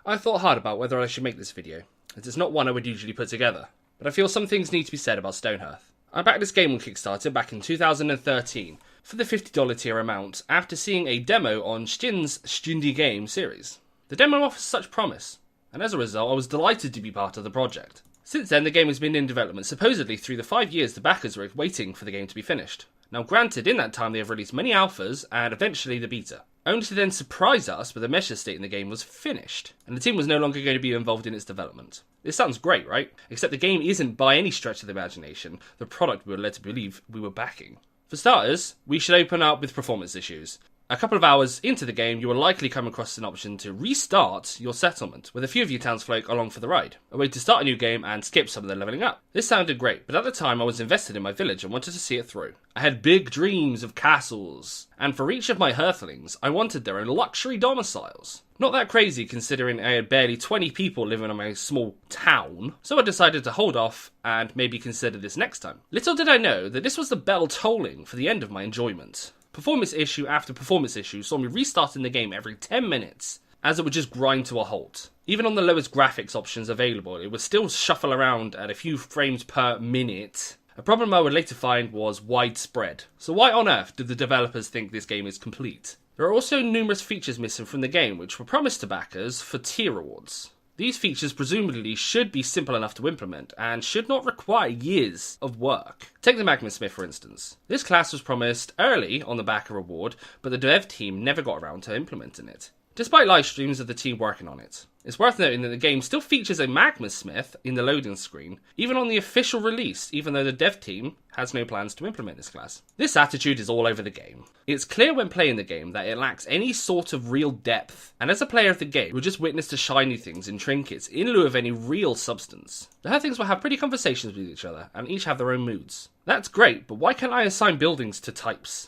I thought hard about whether I should make this video, as it's not one I would usually put together, but I feel some things need to be said about Stonehearth. I backed this game on Kickstarter back in 2013 for the $50 tier amount after seeing a demo on Stin's Stindy Game series. The demo offers such promise, and as a result I was delighted to be part of the project. Since then the game has been in development supposedly through the 5 years the backers were waiting for the game to be finished. Now granted, in that time they have released many alphas and eventually the beta, only to then surprise us with the measure state in the game was finished, and the team was no longer going to be involved in its development. This sounds great, right? Except the game isn't by any stretch of the imagination the product we were led to believe we were backing. For starters, we should open up with performance issues. A couple of hours into the game, you will likely come across an option to restart your settlement, with a few of your townsfolk along for the ride, a way to start a new game and skip some of the leveling up. This sounded great, but at the time I was invested in my village and wanted to see it through. I had big dreams of castles, and for each of my Hearthlings, I wanted their own luxury domiciles. Not that crazy considering I had barely 20 people living in my small town, so I decided to hold off and maybe consider this next time. Little did I know that this was the bell tolling for the end of my enjoyment. Performance issue after performance issue saw me restarting the game every 10 minutes, as it would just grind to a halt. Even on the lowest graphics options available, it would still shuffle around at a few frames per minute. A problem I would later find was widespread. So why on earth did the developers think this game is complete? There are also numerous features missing from the game which were promised to backers for tier rewards. These features presumably should be simple enough to implement and should not require years of work. Take the Magma Smith for instance. This class was promised early on the backer reward, but the dev team never got around to implementing it, despite live streams of the team working on it. It's worth noting that the game still features a Magma Smith in the loading screen, even on the official release, even though the dev team has no plans to implement this class. This attitude is all over the game. It's clear when playing the game that it lacks any sort of real depth, and as a player of the game, you'll just witness the shiny things and trinkets in lieu of any real substance. The Hearthlings will have pretty conversations with each other, and each have their own moods. That's great, but why can't I assign buildings to types?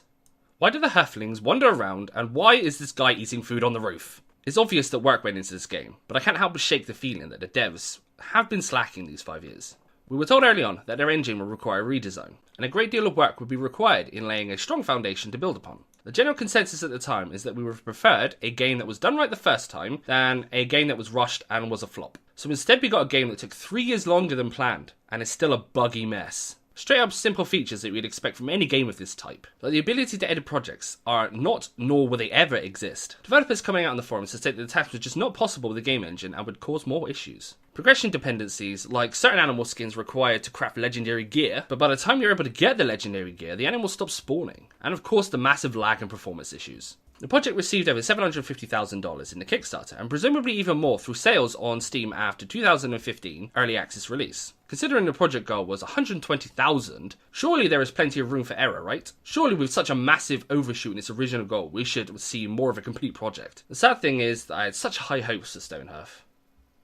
Why do the Hearthlings wander around, and why is this guy eating food on the roof? It's obvious that work went into this game, but I can't help but shake the feeling that the devs have been slacking these 5 years. We were told early on that their engine would require a redesign, and a great deal of work would be required in laying a strong foundation to build upon. The general consensus at the time is that we would have preferred a game that was done right the first time than a game that was rushed and was a flop. So instead we got a game that took 3 years longer than planned, and is still a buggy mess. Straight up simple features that we'd expect from any game of this type, like the ability to edit projects, are not, nor will they ever exist. Developers coming out on the forums to state that the task was just not possible with the game engine and would cause more issues. Progression dependencies, like certain animal skins required to craft legendary gear, but by the time you're able to get the legendary gear, the animals stop spawning. And of course the massive lag and performance issues. The project received over $750,000 in the Kickstarter, and presumably even more through sales on Steam after 2015 early access release. Considering the project goal was $120,000, surely there is plenty of room for error, right? Surely with such a massive overshoot in its original goal, we should see more of a complete project. The sad thing is that I had such high hopes for Stonehearth,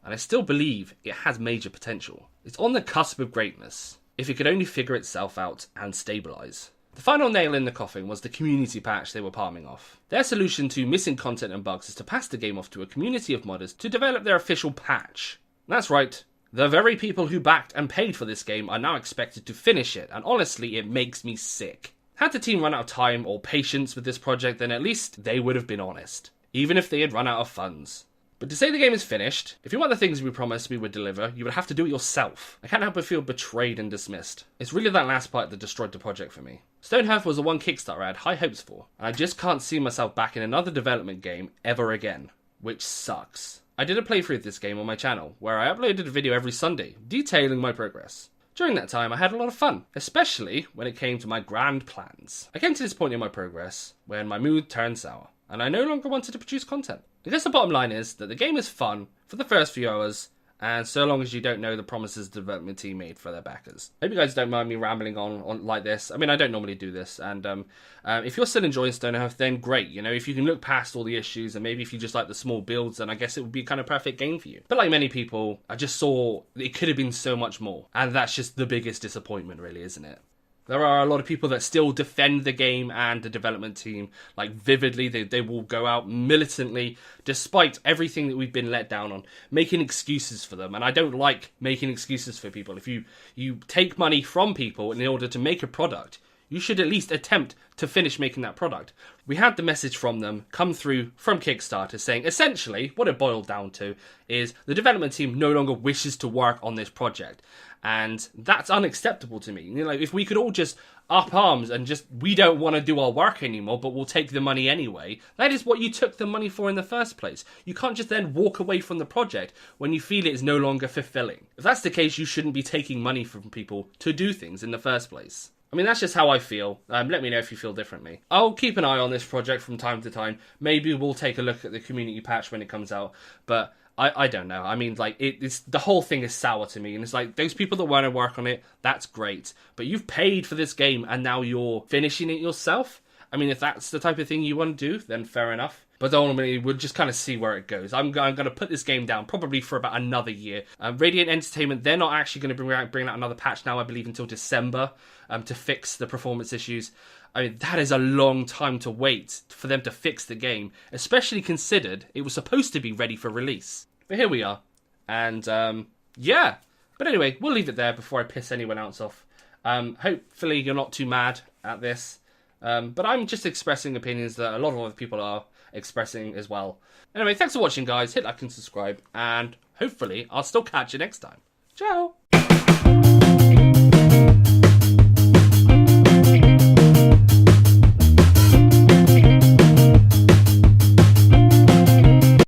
and I still believe it has major potential. It's on the cusp of greatness, if it could only figure itself out and stabilise. The final nail in the coffin was the community patch they were palming off. Their solution to missing content and bugs is to pass the game off to a community of modders to develop their official patch. That's right, the very people who backed and paid for this game are now expected to finish it, and honestly it makes me sick. Had the team run out of time or patience with this project, then at least they would have been honest, even if they had run out of funds. But to say the game is finished, if you want the things we promised we would deliver, you would have to do it yourself. I can't help but feel betrayed and dismissed. It's really that last part that destroyed the project for me. Stonehearth was the one Kickstarter I had high hopes for, and I just can't see myself back in another development game ever again, which sucks. I did a playthrough of this game on my channel, where I uploaded a video every Sunday, detailing my progress. During that time I had a lot of fun, especially when it came to my grand plans. I came to this point in my progress when my mood turned sour, and I no longer wanted to produce content. I guess the bottom line is that the game is fun for the first few hours, and so long as you don't know the promises the development team made for their backers. Hope you guys don't mind me rambling on like this. I mean, I don't normally do this, and if you're still enjoying Stonehearth, then great. You know, if you can look past all the issues, and maybe if you just like the small builds, then I guess it would be kind of perfect game for you. But like many people, I just saw it could have been so much more, and that's just the biggest disappointment, really, isn't it? There are a lot of people that still defend the game and the development team, like vividly. They will go out militantly, despite everything that we've been let down on, making excuses for them. And I don't like making excuses for people. If you take money from people in order to make a product, you should at least attempt to finish making that product. We had the message from them come through from Kickstarter saying essentially what it boiled down to is the development team no longer wishes to work on this project. And that's unacceptable to me. You know, if we could all just up arms and just, we don't want to do our work anymore, but we'll take the money anyway. That is what you took the money for in the first place. You can't just then walk away from the project when you feel it is no longer fulfilling. If that's the case, you shouldn't be taking money from people to do things in the first place. I mean, that's just how I feel. Let me know if you feel differently. I'll keep an eye on this project from time to time. Maybe we'll take a look at the community patch when it comes out, but I don't know. I mean, like, it's the whole thing is sour to me, and it's like, those people that want to work on it, that's great. But you've paid for this game, and now you're finishing it yourself? I mean, if that's the type of thing you want to do, then fair enough. But ultimately, we'll just kind of see where it goes. I'm going to put this game down probably for about another year. Radiant Entertainment, they're not actually going to bring out another patch now, I believe, until December to fix the performance issues. I mean, that is a long time to wait for them to fix the game, especially considered it was supposed to be ready for release. But here we are. And, yeah. But anyway, we'll leave it there before I piss anyone else off. Hopefully you're not too mad at this. But I'm just expressing opinions that a lot of other people are expressing as well. Anyway, thanks for watching, guys. Hit like and subscribe. And hopefully I'll still catch you next time. Ciao!